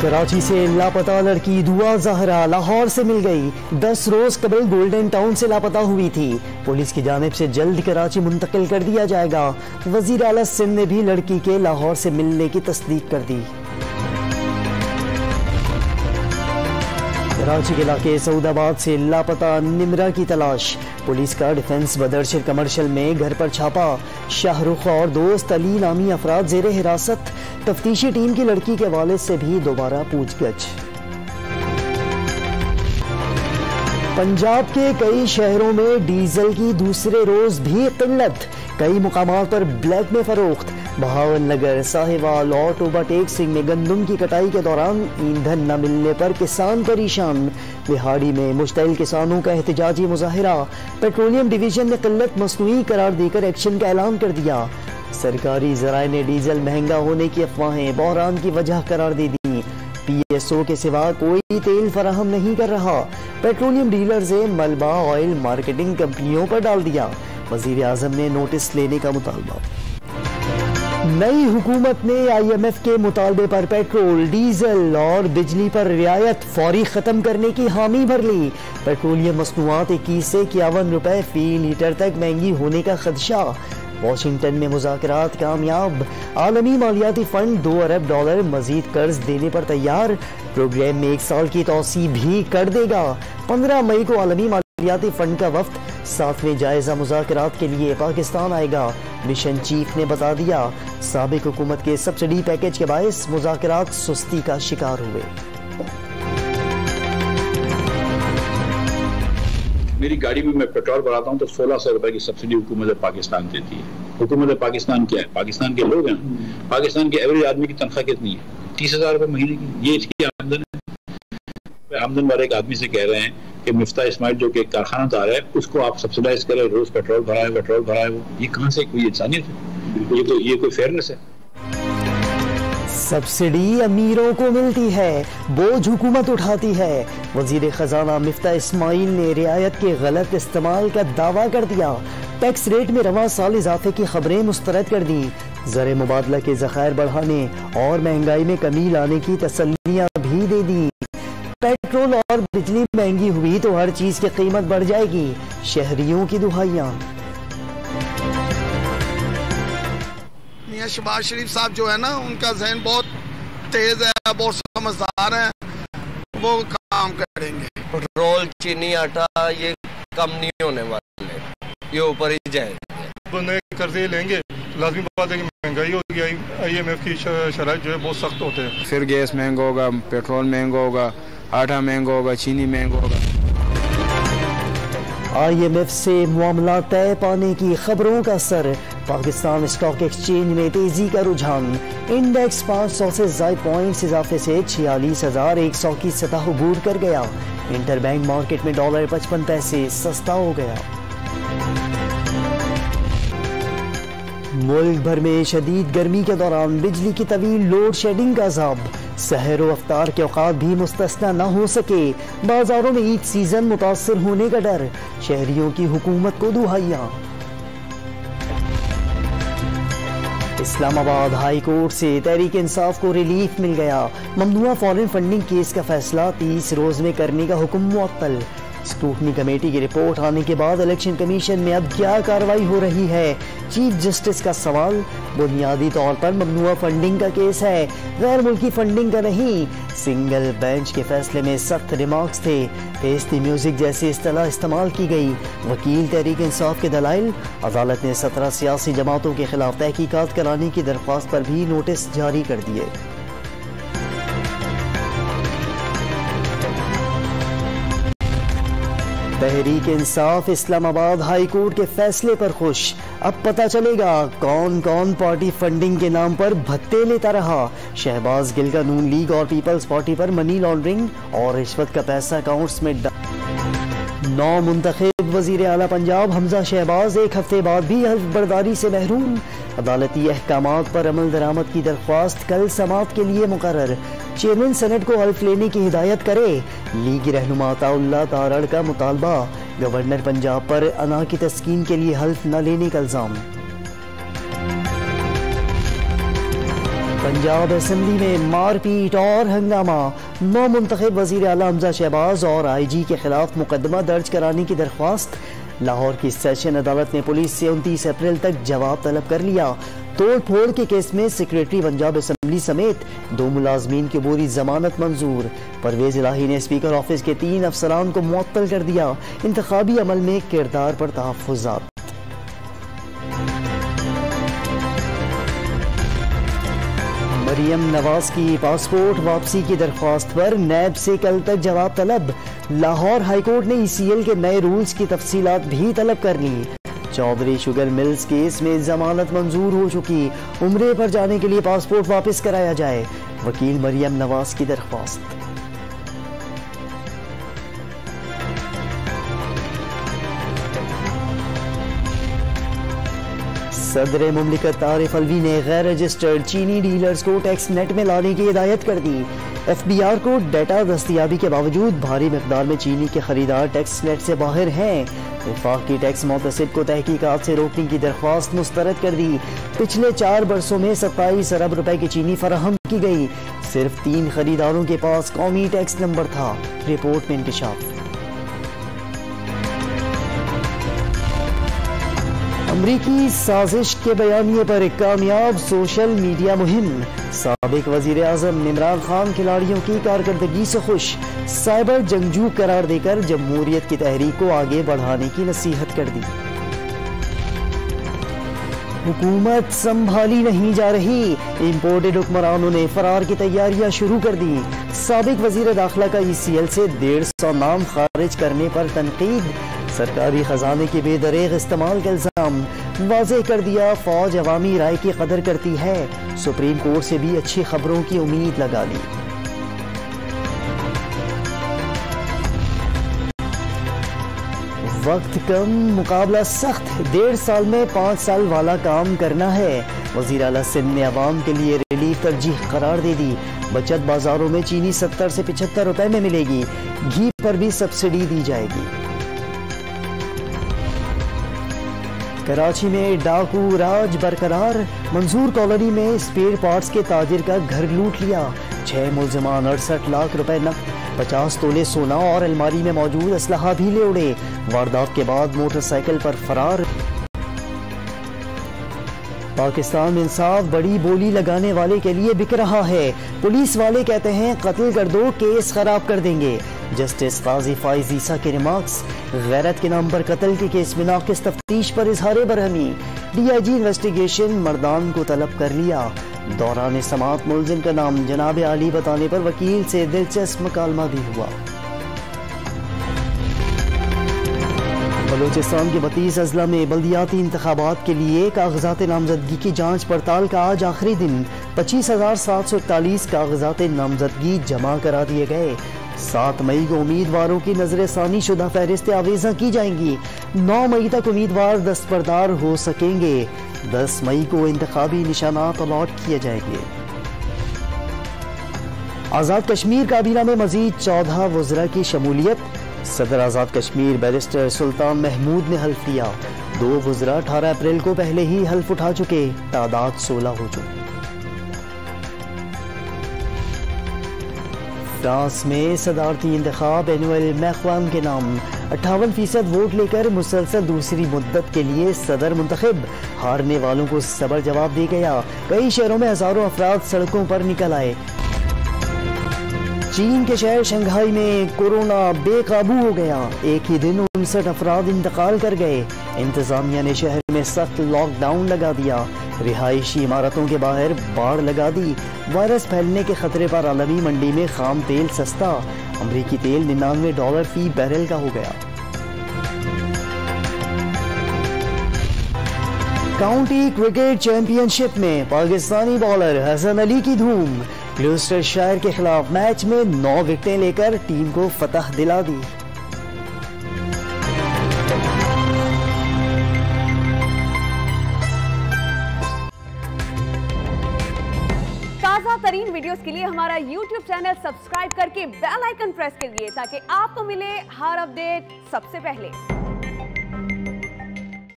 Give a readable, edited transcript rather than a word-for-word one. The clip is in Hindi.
कराची से लापता लड़की दुआ ज़हरा लाहौर से मिल गई। 10 रोज कबल गोल्डन टाउन से लापता हुई थी। पुलिस की जानिब से जल्द कराची मुंतकिल कर दिया जाएगा। वजीर आला सिंध ने भी लड़की के लाहौर से मिलने की तस्दीक कर दी। कराची के इलाके सऊदाबाद से लापता निमरा की तलाश। पुलिस का डिफेंस बदरशर कमर्शियल में घर पर छापा। शाहरुख और दोस्त अली नामी अफराद जेर हिरासत। तफ्तीशी टीम की लड़की के वालिद से भी दोबारा पूछगछ। पंजाब के कई शहरों में डीजल की दूसरे रोज भी किल्लत। कई मुकामात पर ब्लैक में फरोख्त। बहावल नगर, साहिवाल और टोबा टेक सिंह में गंदम की कटाई के दौरान ईंधन न मिलने पर किसान परेशान। बिहाड़ी में मुश्तइल किसानों का एहतजाजी मुजाहिरा। पेट्रोलियम डिवीजन ने किल्लत मसनूई करार देकर एक्शन का ऐलान कर दिया। सरकारी जराए ने डीजल महंगा होने की अफवाहें बहरान की वजह करार दे दी। PSO के सिवा कोई तेल फराहम नहीं कर रहा। पेट्रोलियम डीलर से मलबा ऑयल मार्केटिंग कंपनियों पर डाल दिया। वजीर आजम ने नोटिस लेने का मुतालबा। नई हुकूमत ने IMF के मुतालबे पर पेट्रोल, डीजल और बिजली पर रियायत फौरी खत्म करने की हामी भर ली। पेट्रोलियम मसनूआत 21 से 51 रुपए फी लीटर तक महंगी होने का खदशा। वाशिंगटन में मुज़ाकरात कामयाब। आलमी मालियाती फंड $2 अरब मजीद कर्ज देने पर तैयार। प्रोग्राम में 1 साल की तौसी भी कर देगा। 15 मई को आलमी मालियाती फंड का वफ्द 7वें जायजा मुज़ाकरात के लिए पाकिस्तान आएगा। मिशन चीफ ने बता दिया। साबिक हुकूमत के सब्सिडी पैकेज के बायस मुज़ाकरात सुस्ती का शिकार हुए। मेरी गाड़ी में मैं पेट्रोल भराता हूँ तो 1600 रुपए की सब्सिडी हुकूमत पाकिस्तान देती है। हुकूमत पाकिस्तान क्या है? पाकिस्तान के लोग हैं। पाकिस्तान के एवरेज आदमी की तनख्वाह कितनी है? 30,000 रुपए महीने की। ये इसकी आमदन है। आमदन वाले एक आदमी से कह रहे हैं कि मिफ्ता इस्माइल जो कि एक कारखानादार है उसको आप सब्सिडाइज करें, रोज पेट्रोल भराए। ये कहाँ से कोई इंसानियत है? ये कोई फेयरनेस है? सब्सिडी अमीरों को मिलती है, बोझ हुकूमत उठाती है। वजीर खजाना मिफ्ता इस्माइल ने रियायत के गलत इस्तेमाल का दावा कर दिया। टैक्स रेट में रवां साल इजाफे की खबरें मुस्तरद कर दी। ज़र मुबादला के ज़खायर बढ़ाने और महंगाई में कमी लाने की तसल्लियां भी दे दी। पेट्रोल और बिजली महंगी हुई तो हर चीज की कीमत बढ़ जाएगी। शहरियों की दुहाइयां। मियां शहबाज शरीफ साहब जो है ना, उनका जहन बहुत तेज है, बहुत समझदार है, वो काम करेंगे। पेट्रोल, चीनी, आटा ये कम नहीं होने वाले, ये ऊपर ही जाएंगे। नए कर्जे लेंगे, लाजमी बात है कि महंगाई होगी। IMF की शराइत जो है बहुत सख्त होते हैं। फिर गैस महंगा होगा, पेट्रोल महंगा होगा, आटा महंगा होगा, चीनी महंगा होगा। IMF से मामला तय पाने की खबरों का असर। पाकिस्तान स्टॉक एक्सचेंज में तेजी का रुझान। इंडेक्स 500 से ज़ायद पॉइंट्स इजाफे से 46,100 की सतह अबूर कर गया। इंटरबैंक मार्केट में डॉलर 55 पैसे सस्ता हो गया। मुल्क भर में शदीद गर्मी के दौरान बिजली की तवील लोड शेडिंग का अज़ाब। सहर व अफ्तार के औकात भी मुस्तस्ना न हो सके। बाजारों में ईद सीजन मुतासर होने का डर। शहरियों की हुकूमत को दुहाइयां। इस्लामाबाद हाई कोर्ट से तहरीक इंसाफ को रिलीफ मिल गया। ममनुआ फॉरेन फंडिंग केस का फैसला 30 रोज में करने का हुक्म मुअत्तल। स्क्रूटनी कमेटी की रिपोर्ट आने के बाद इलेक्शन कमीशन में अब क्या कार्रवाई हो रही है? चीफ जस्टिस का सवाल। बुनियादी तौर पर ममनुआ फंडिंग का केस है, गैर मुल्की फंडिंग का नहीं। सिंगल बेंच के फैसले में सख्त रिमार्क्स थे। तेस्ती म्यूजिक जैसी इस्तेलाह इस्तेमाल की गई। वकील तहरीक इंसाफ के दलाइल। अदालत ने 17 सियासी जमातों के खिलाफ तहकीकात कराने की दरख्वास्त पर भी नोटिस जारी कर दिए। तहरीक इंसाफ इस्लामाबाद हाई कोर्ट के फैसले पर खुश। अब पता चलेगा कौन कौन पार्टी फंडिंग के नाम पर भत्ते लेता रहा। शहबाज गिल का नून लीग और पीपल्स पार्टी पर मनी लॉन्ड्रिंग और रिश्वत का पैसा अकाउंट्स में 9 मुंतखब वजीर आला पंजाब हमजा शहबाज 1 हफ्ते बाद भी हल्फ बर्दारी से महरूम। अदालती अहकामात पर अमल दरामद की दरख्वास्त कल समाअत के लिए मुकर्रर। चेयरमैन सेनेट को हल्फ लेने की हिदायत करे। लीग रहनुमा अताउल्लाह तारड़ का मुतालबा। गवर्नर पंजाब पर अना की तस्कीन के लिए हल्फ न लेने का इल्जाम। पंजाब असेंबली में मारपीट और हंगामा। नौ मुंतखब वजीर आला हमजा शहबाज और IG के खिलाफ मुकदमा दर्ज कराने की दरख्वास्त। लाहौर की सेशन अदालत ने पुलिस से 29 अप्रैल तक जवाब तलब कर लिया। तोड़ फोड़ के केस में सेक्रेटरी पंजाब असेंबली समेत 2 मुलाजमीन की पूरी जमानत मंजूर। परवेज इलाही ने स्पीकर ऑफिस के 3 अफसरान को मुअत्तल कर दिया। इंतखाबी अमल में किरदार पर तहफ्फुज़ात। मरियम नवाज की पासपोर्ट वापसी की दरख्वास्त पर नैब से कल तक जवाब तलब। लाहौर हाईकोर्ट ने ECL के नए रूल्स की तफसीलात भी तलब कर ली। चौधरी शुगर मिल्स केस में जमानत मंजूर हो चुकी। उम्रे पर जाने के लिए पासपोर्ट वापस कराया जाए, वकील मरियम नवाज की दरख्वास्त। सदर मुमलिकत आरिफ अलवी ने गैर रजिस्टर्ड चीनी डीलर्स को टैक्स नेट में लाने की हिदायत कर दी। FBR को डेटा दस्तियाबी के बावजूद भारी मिकदार में चीनी के खरीदार टैक्स नेट से बाहर हैं। वफाक की टैक्स मुतसिब को तहकीकात से रोकने की दरख्वास्त मुस्तरद कर दी। पिछले 4 बरसों में 27 अरब रुपए की चीनी फराहम की गई। सिर्फ 3 खरीदारों के पास कौमी टैक्स नंबर था। रिपोर्ट में इंकशाफ। अमरीकी साजिश के बयानिए पर एक कामयाब सोशल मीडिया मुहिम। साबिक वजीर आजम इमरान खान खिलाड़ियों की कारकर्दगी से खुश। साइबर जंगजू करार देकर जमहूरियत की तहरीक को आगे बढ़ाने की नसीहत कर दी। हुकूमत संभाली नहीं जा रही। इंपोर्टेड हुक्मरानों ने फरार की तैयारियां शुरू कर दी। साबिक वजीर दाखिला का ECL से 150 नाम खारिज करने पर तनकीद। सरकारी खजाने के बेदरेग इस्तेमाल का इल्जाम। वाज़ेह कर दिया फौज अवामी राय की कदर करती है। सुप्रीम कोर्ट से भी अच्छी खबरों की उम्मीद लगा ली। वक्त कम, मुकाबला सख्त। 1.5 साल में 5 साल वाला काम करना है। वज़ीर आला सिंध ने अवाम के लिए रिलीफ तरजीह करार दे दी। बचत बाजारों में चीनी 70 से 75 रुपए में मिलेगी। घी पर भी सब्सिडी दी जाएगी। कराची में डाकू राज बरकरार। मंसूर कॉलोनी में स्पेयर पार्ट्स के ताजिर का घर लूट लिया। 6 मुलजमान 68 लाख रुपए नकद, 50 तोले सोना और अलमारी में मौजूद असलहा भी ले उड़े। वारदात के बाद मोटरसाइकिल पर फरार। पाकिस्तान में इंसाफ बड़ी बोली लगाने वाले के लिए बिक रहा है। पुलिस वाले कहते हैं कत्ल कर दो, केस खराब कर देंगे। जस्टिस काजी फाइज ईसा के रिमार्क्स। गैरत के नाम पर कत्ल के केस में नाकिस तफ्तीश पर इजहार बरहमी। DIG इन्वेस्टिगेशन मर्दान को तलब कर लिया। दौरान समात मुलजिम का नाम जनाब आली बताने पर वकील से दिलचस्प मुकालमा भी हुआ। बलूचिस्तान के 32 अजला में बल्दियाती इंतखाबात के लिए कागजात नामजदगी की जांच पड़ताल का आज आखिरी दिन। 25,741 कागजात नामजदगी जमा करा दिए गए। 7 मई को उम्मीदवारों की नजरसानी शुदा फहरिस्त आवेजा की जाएंगी। 9 मई तक उम्मीदवार दस्तबरदार हो सकेंगे। 10 मई को इंतखाबी निशानात अलॉट किए जाएंगे। आजाद कश्मीर काबीना में मजीद 14 वज़रा की शमूलियत। सदर आजाद कश्मीर बैरिस्टर सुल्तान महमूद ने हल्फ लिया। 2 वज़रा 18 अप्रैल को पहले ही हल्फ उठा चुके। तादाद 16 हो चुकी। फ्रांस में सदारती इंतखाब एनुअल मैक्रोन के नाम। 58% वोट लेकर मुसलसल दूसरी मुद्दत के लिए सदर मुंतखब। हारने वालों को सबर जवाब दे गया। कई शहरों में हजारों अफराद सड़कों पर निकल आए। चीन के शहर शंघाई में कोरोना बेकाबू हो गया। एक ही दिन 59 अफराद इंतकाल कर गए। इंतजामिया ने शहर में सख्त लॉकडाउन लगा दिया। रिहायशी इमारतों के बाहर बाड़ लगा दी। वायरस फैलने के खतरे पर आलमी मंडी में खाम तेल सस्ता। अमरीकी तेल $99 फी बैरल का हो गया। काउंटी क्रिकेट चैंपियनशिप में पाकिस्तानी बॉलर हसन अली की धूम। ग्लूस्टरशायर के खिलाफ मैच में 9 विकेटें लेकर टीम को फतह दिला दी। ताज़ा तरीन वीडियोस के लिए हमारा YouTube चैनल सब्सक्राइब करके बेल आइकन प्रेस करिए ताकि आपको मिले हर अपडेट सबसे पहले।